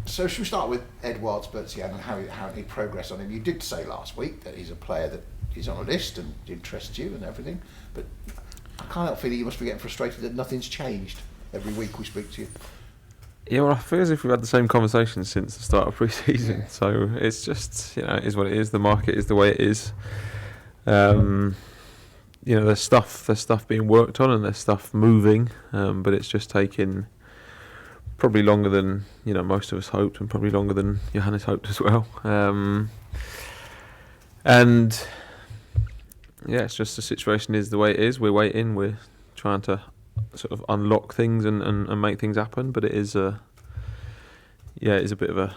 So should we start with Edouard Spezia and how he progressed on him? You did say last week that he's a player that is on a list and interests you and everything, but I can't help feeling you must be getting frustrated that nothing's changed every week we speak to you. Yeah, well, I feel as if we've had the same conversation since the start of pre-season. So it's just, it is what it is. The market is the way it is. There's stuff being worked on and there's stuff moving, but it's just taking probably longer than most of us hoped, and probably longer than Johannes hoped as well. It's just the situation is the way it is. We're waiting. We're trying to sort of unlock things and make things happen, but it is a bit of a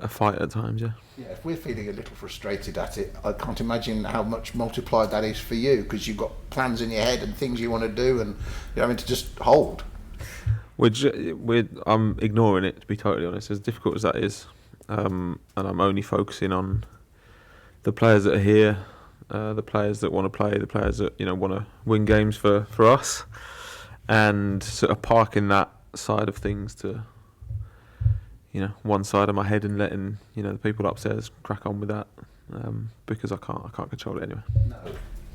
fight at times. Yeah, if we're feeling a little frustrated at it, I can't imagine how much multiplied that is for you, because you've got plans in your head and things you want to do, and you're having to just hold. I'm ignoring it, to be totally honest, as difficult as that is, and I'm only focusing on the players that are here, the players that want to play, the players that want to win games for us, and sort of parking that side of things to one side of my head and letting the people upstairs crack on with that, because I can't control it anyway. No.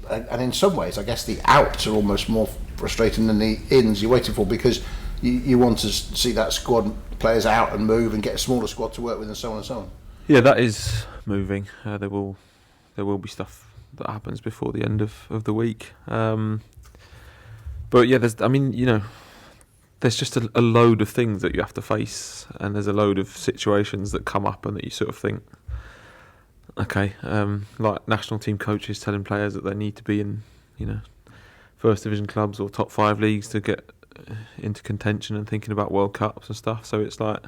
And in some ways, I guess the outs are almost more frustrating than the ins you're waiting for, because you want to see that squad players out and move and get a smaller squad to work with, and so on and so on. Yeah, that is moving. There will be stuff that happens before the end of the week. But yeah, there's just a load of things that you have to face, and there's a load of situations that come up and that you sort of think, okay, like national team coaches telling players that they need to be in, first division clubs or top 5 leagues to get into contention, and thinking about World Cups and stuff. So it's like,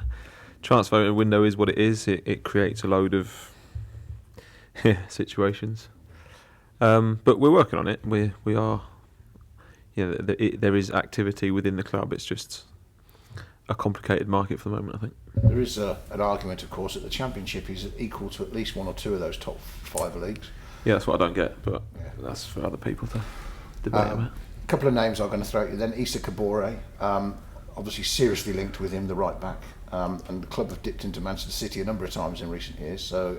transfer window is what it is. It creates a load of situations. But we're working on it. We are. There is activity within the club. It's just a complicated market for the moment, I think. There is an argument, of course, that the Championship is equal to at least one or two of those top 5 leagues. Yeah, that's what I don't get, but that's for other people to debate about. A couple of names I'm going to throw at you then. Issa Kabore, obviously seriously linked with him, the right back, and the club have dipped into Manchester City a number of times in recent years. So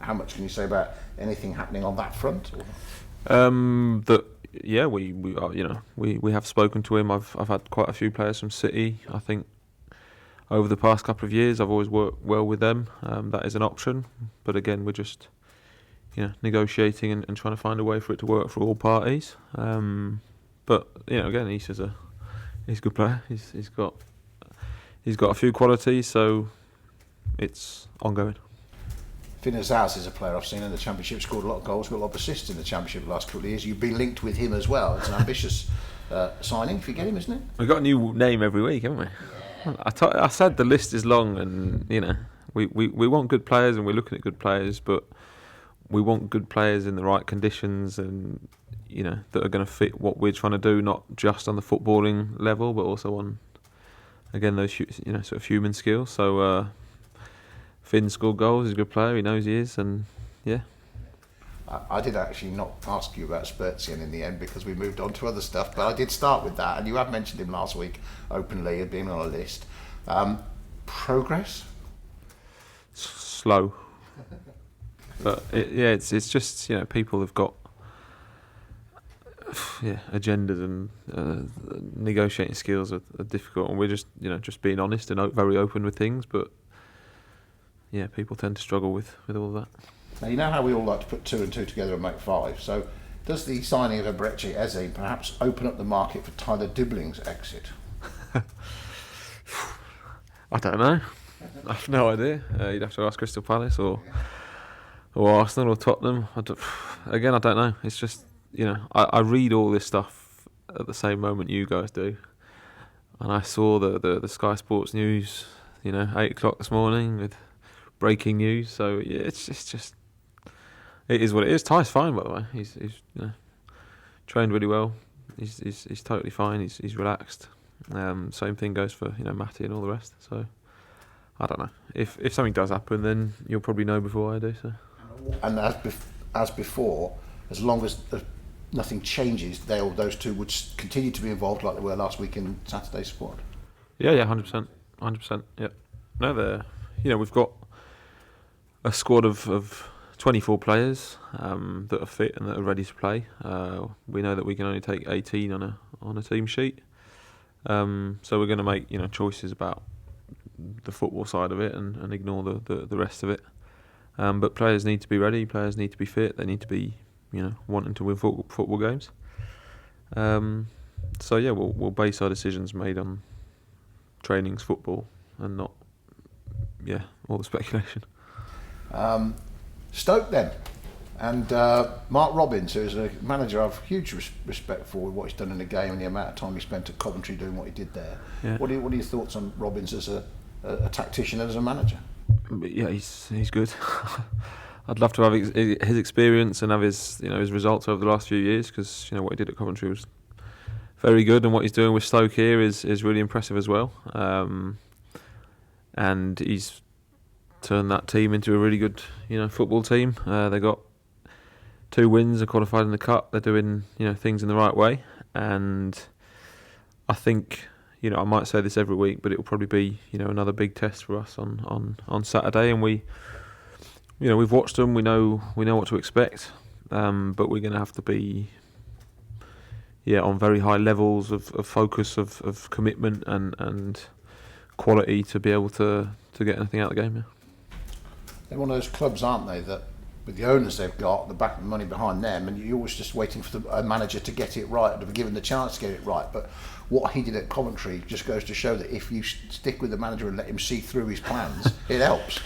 how much can you say about anything happening on that front? We have spoken to him. I've had quite a few players from City. I think over the past couple of years I've always worked well with them. That is an option, but again we're just negotiating and trying to find a way for it to work for all parties. But again, he's a good player. He's got a few qualities, so it's ongoing. Finn Azaz is a player I've seen in the Championship, scored a lot of goals, got a lot of assists in the Championship the last couple of years. You've been linked with him as well. It's an ambitious signing if you get him, isn't it? We've got a new name every week, haven't we? Yeah. I said the list is long, and we want good players, and we're looking at good players, but we want good players in the right conditions, and that are going to fit what we're trying to do, not just on the footballing level, but also on, again, those sort of human skills. So Finn scored goals. He's a good player. He knows he is, and yeah. I did actually not ask you about Spezia in the end, because we moved on to other stuff, but I did start with that, and you have mentioned him last week openly as being on a list. Progress? Slow. But it's just people have got agendas, and negotiating skills are difficult, and we're just being honest and very open with things. But people tend to struggle with all of that. Now, you know how we all like to put 2 and 2 together and make 5. So, does the signing of Ebrechi Eze perhaps open up the market for Tyler Dibling's exit? I don't know. I have no idea. You'd have to ask Crystal Palace or Arsenal or Tottenham. I don't know. It's just I read all this stuff at the same moment you guys do, and I saw the Sky Sports news 8 o'clock this morning with breaking news. So it's just it is what it is. Ty's fine, by the way. He's trained really well. He's totally fine. He's relaxed. Same thing goes for Matty and all the rest. So I don't know. If something does happen, then you'll probably know before I do. So. And as before, as long as nothing changes, those two would continue to be involved like they were last week in Saturday's squad. Yeah, 100%, 100%. Yeah. No, we've got a squad of 24 players that are fit and that are ready to play. We know that we can only take 18 on a team sheet, so we're going to make choices about the football side of it and ignore the rest of it. But players need to be ready. Players need to be fit. They need to be wanting to win football games. So yeah, we'll base our decisions made on trainings, football, and not all the speculation. Stoke then, and Mark Robins, who's a manager I've huge respect for what he's done in the game and the amount of time he spent at Coventry doing what he did there. Yeah. What are your thoughts on Robins as a tactician and as a manager? Yeah, he's good. I'd love to have his experience and have his results over the last few years, because what he did at Coventry was very good, and what he's doing with Stoke here is really impressive as well. And he's turned that team into a really good football team. They got 2 wins, they're qualified in the cup. They're doing things in the right way, and I think I might say this every week, but it will probably be another big test for us on Saturday. And we've watched them. We know what to expect, but we're going to have to be on very high levels of focus, of commitment and quality to be able to get anything out of the game. Yeah. They're one of those clubs, aren't they, that with the owners they've got, the money behind them, and you're always just waiting for a manager to get it right, to be given the chance to get it right. But what he did at Coventry just goes to show that if you stick with the manager and let him see through his plans, it helps.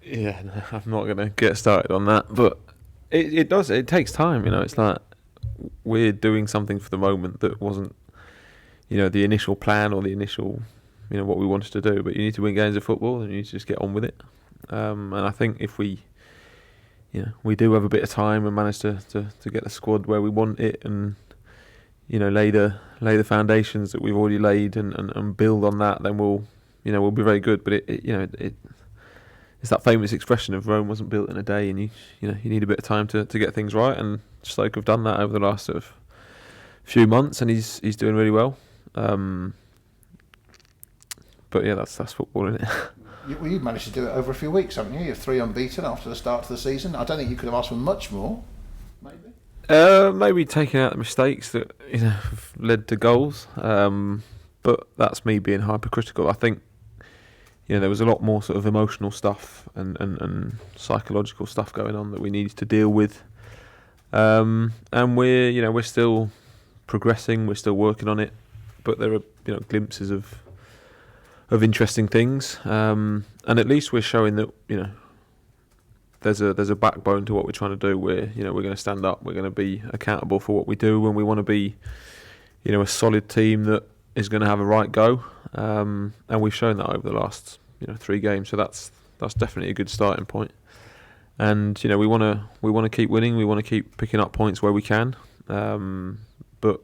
Yeah, no, I'm not going to get started on that, but it does. It takes time. It's like we're doing something for the moment that wasn't, the initial plan or the initial, what we wanted to do. But you need to win games of football, and you need to just get on with it. And I think if we do have a bit of time and manage to get the squad where we want it, and lay the foundations that we've already laid and build on that, then we'll be very good. But it's that famous expression of Rome wasn't built in a day, and you need a bit of time to get things right. And Stoke have done that over the last sort of few months, and he's doing really well. But yeah, that's football, isn't it? You've managed to do it over a few weeks, haven't you? You're 3 unbeaten after the start of the season. I don't think you could have asked for much more. Maybe taking out the mistakes that have led to goals. But that's me being hypercritical. I think there was a lot more sort of emotional stuff and psychological stuff going on that we needed to deal with. And we're still progressing. We're still working on it. But there are glimpses of interesting things, and at least we're showing that there's a backbone to what we're trying to do. We're going to stand up. We're going to be accountable for what we do, and we want to be a solid team that is going to have a right go. And we've shown that over the last 3 games. So that's definitely a good starting point. And we want to keep winning. We want to keep picking up points where we can. But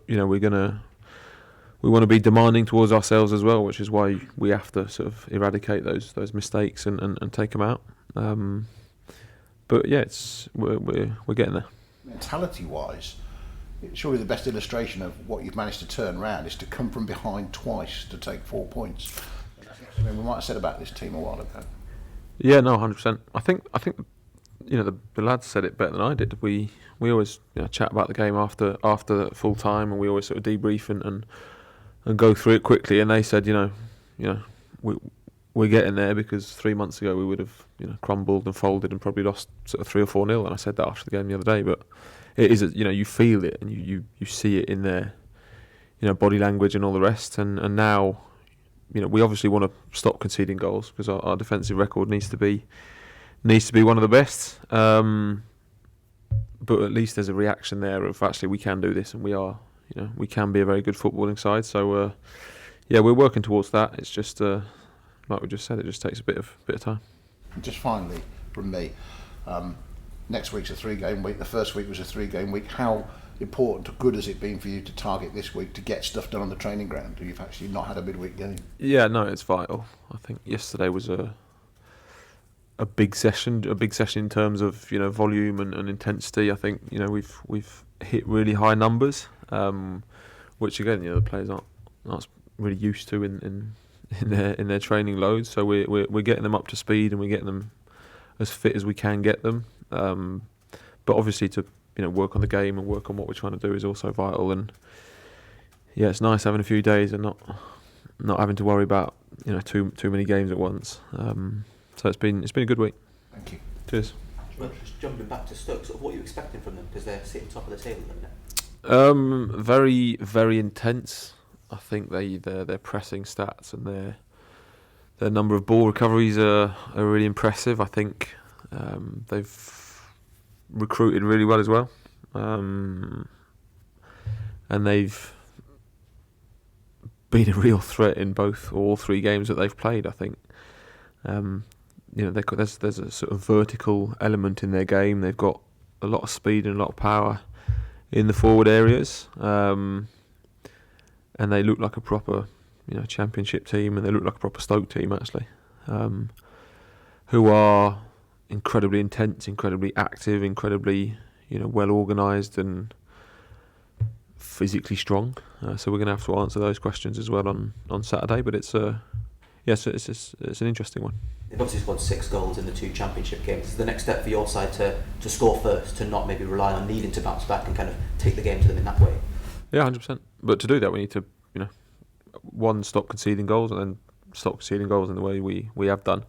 we want to be demanding towards ourselves as well, which is why we have to sort of eradicate those mistakes and take them out. But yeah, we're getting there. Mentality-wise, surely the best illustration of what you've managed to turn around is to come from behind twice to take 4 points. I mean, we might have said about this team a while ago. Yeah, no, 100%. I think the lads said it better than I did. We always chat about the game after full time, and we always sort of debrief and go through it quickly. And they said, we're getting there, because 3 months ago we would have crumbled and folded and probably lost sort of 3 or 4-0. And I said that after the game the other day. But it is, you feel it and you see it in their body language and all the rest. And now we obviously want to stop conceding goals, because our defensive record needs to be one of the best. But at least there's a reaction there of actually we can do this, and we are. We can be a very good footballing side. So, we're working towards that. It's just, like we just said, it just takes a bit of time. Just finally, from me, next week's a 3-game week. The first week was a 3-game week. How important or good has it been for you to target this week to get stuff done on the training ground? You've actually not had a midweek game. Yeah, no, it's vital. I think yesterday was a big session in terms of volume and intensity. I think we've hit really high numbers. Which again, the players aren't really used to in in their training loads. So we're getting them up to speed and we're getting them as fit as we can get them. But obviously to work on the game and work on what we're trying to do is also vital. And yeah, it's nice having a few days and not having to worry about too many games at once. So it's been a good week. Thank you. Cheers. Well, just jumping back to Stoke, sort of what are you expecting from them, because they're sitting top of the table at the minute? Very, very intense. I think their pressing stats and their number of ball recoveries are really impressive. I think they've recruited really well as well, and they've been a real threat in all three games that they've played. I think there's a sort of vertical element in their game. They've got a lot of speed and a lot of power in the forward areas, and they look like a proper championship team, and they look like a proper Stoke team actually, who are incredibly intense, incredibly active, incredibly well organised and physically strong. So we're going to have to answer those questions as well on Saturday. But it's an interesting one. They've obviously scored 6 goals in the 2 championship games. Is the next step for your side to score first, to not maybe rely on needing to bounce back and kind of take the game to them in that way? Yeah, 100%. But to do that, we need to stop conceding goals, and then stop conceding goals in the way we have done.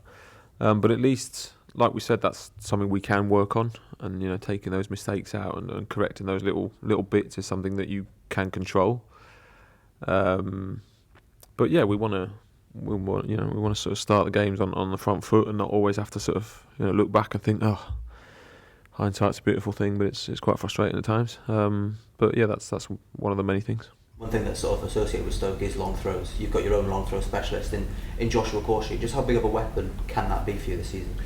But at least, like we said, that's something we can work on, and taking those mistakes out and correcting those little bits is something that you can control. But yeah, we want to sort of start the games on the front foot and not always have to sort of look back and think, oh, hindsight's a beautiful thing, but it's quite frustrating at times. But yeah, that's one of the many things. One thing that's sort of associated with Stoke is long throws. You've got your own long throw specialist in Joshua Corshey. Just how big of a weapon can that be for you this season?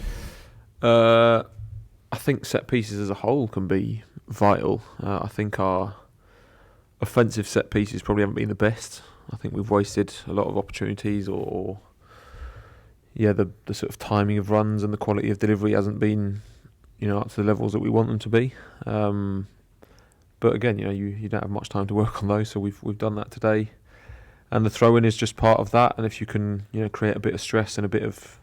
I think set pieces as a whole can be vital. I think our offensive set pieces probably haven't been the best. I think we've wasted a lot of opportunities, or the sort of timing of runs and the quality of delivery hasn't been up to the levels that we want them to be. But again, you don't have much time to work on those, so we've done that today, and the throw-in is just part of that. And if you can create a bit of stress and a bit of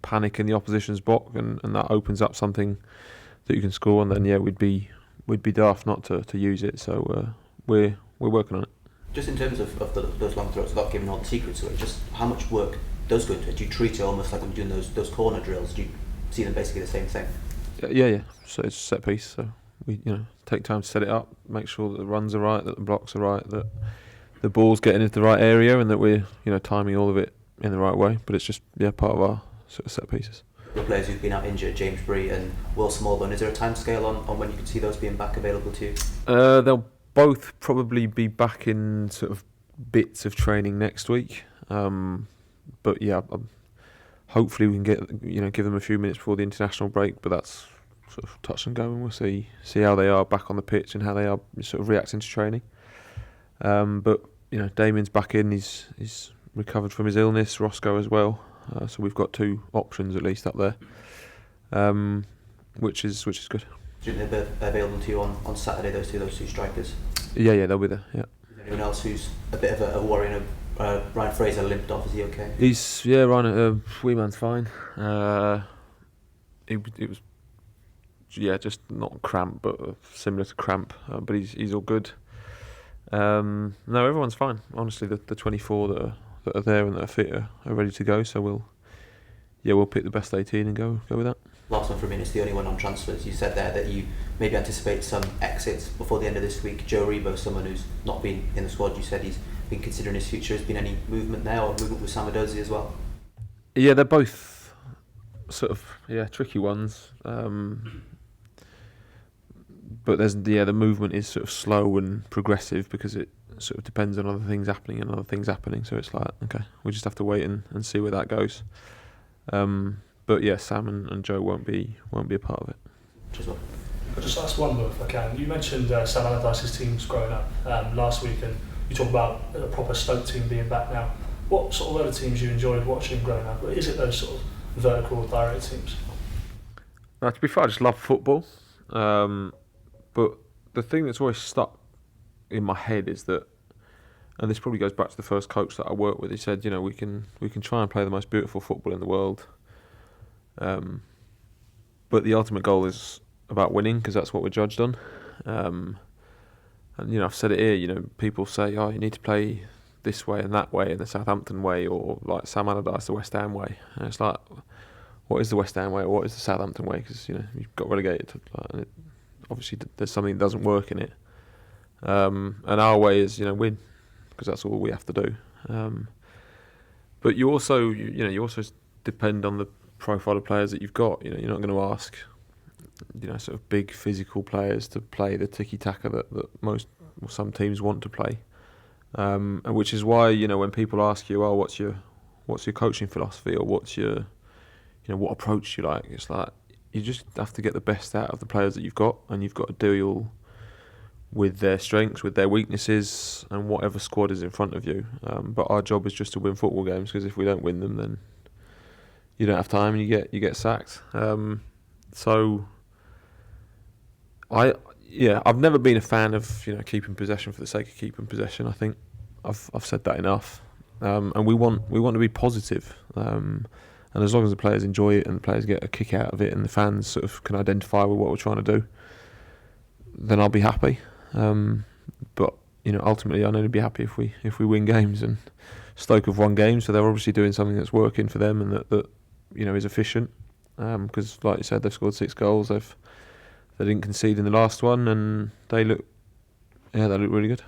panic in the opposition's box, and that opens up something that you can score, and then we'd be daft not to use it. So we're working on it. Just in terms of those long throws, without giving all the secrets away, just how much work does go into it? Do you treat it almost like when you're doing those corner drills? Do you see them basically the same thing? Yeah. So it's a set piece. So we take time to set it up, make sure that the runs are right, that the blocks are right, that the ball's getting into the right area, and that we're timing all of it in the right way. But it's just part of our sort of set pieces. The players who've been out injured, James Bree and Will Smallbone, is there a time scale on when you can see those being back available to you? They'll both probably be back in sort of bits of training next week. But yeah, hopefully we can give them a few minutes before the international break. But that's sort of touch and go, and we'll see how they are back on the pitch and how they are sort of reacting to training. But Damien's back in. He's recovered from his illness. Roscoe as well. So we've got 2 options at least up there, which is good. Do you think they'll be available to you on Saturday, those two strikers? Yeah, they'll be there. Yeah. Is there anyone else who's a bit of a worry? Ryan Fraser limped off. Is he okay? Ryan. Wee man's fine. It was just not cramp, but similar to cramp. But he's all good. No, everyone's fine. Honestly, the 24 that are there and that are fit are ready to go. So we'll pick the best 18 and go with that. Last one from me, and it's the only one on transfers. You said there that you maybe anticipate some exits before the end of this week. Joe Rebo, someone who's not been in the squad, you said he's been considering his future. Has been any movement there, or movement with Samadozi as well? Yeah, they're both sort of tricky ones. But the movement is sort of slow and progressive because it sort of depends on other things happening. So it's like, okay, we just have to wait and see where that goes. But yeah, Sam and Joe won't be a part of it. I'll just ask one more if I can. You mentioned Sam Allardyce's teams growing up last week, and you talk about a proper Stoke team being back now. What sort of other teams you enjoyed watching growing up? Is it those sort of vertical direct teams? To be fair, I just love football. But the thing that's always stuck in my head is that and this probably goes back to the first coach that I worked with. He said, you know, we can try and play the most beautiful football in the world, but the ultimate goal is about winning, because that's what we're judged on. And you know, I've said it here. You know, people say, "Oh, you need to play this way and that way, and the Southampton way, or like Sam Allardyce, the West Ham way." And it's like, what is the West Ham way, or what is the Southampton way? Because you know, you've got relegated. And it, obviously, there's something that doesn't work in it. And our way is, you know, win, because that's all we have to do. But you also depend on the profile of players that you've got. You know, you're not going to ask, you know, sort of big physical players to play the tiki-taka that most or some teams want to play, and which is why, you know, when people ask you, oh, what's your coaching philosophy, or what's your, you know, what approach you like, it's like you just have to get the best out of the players that you've got, and you've got to deal with their strengths, with their weaknesses, and whatever squad is in front of you. But our job is just to win football games, because if we don't win them, then you don't have time and you get sacked. So I've never been a fan of, you know, keeping possession for the sake of keeping possession. I think I've said that enough. And we want to be positive. And as long as the players enjoy it and the players get a kick out of it and the fans sort of can identify with what we're trying to do, then I'll be happy. But you know, ultimately, I'll only be happy if we win games. And Stoke have won games, so they're obviously doing something that's working for them and that you know, is efficient. Because like you said, they've scored 6 goals. They didn't concede in the last one, and they look really good.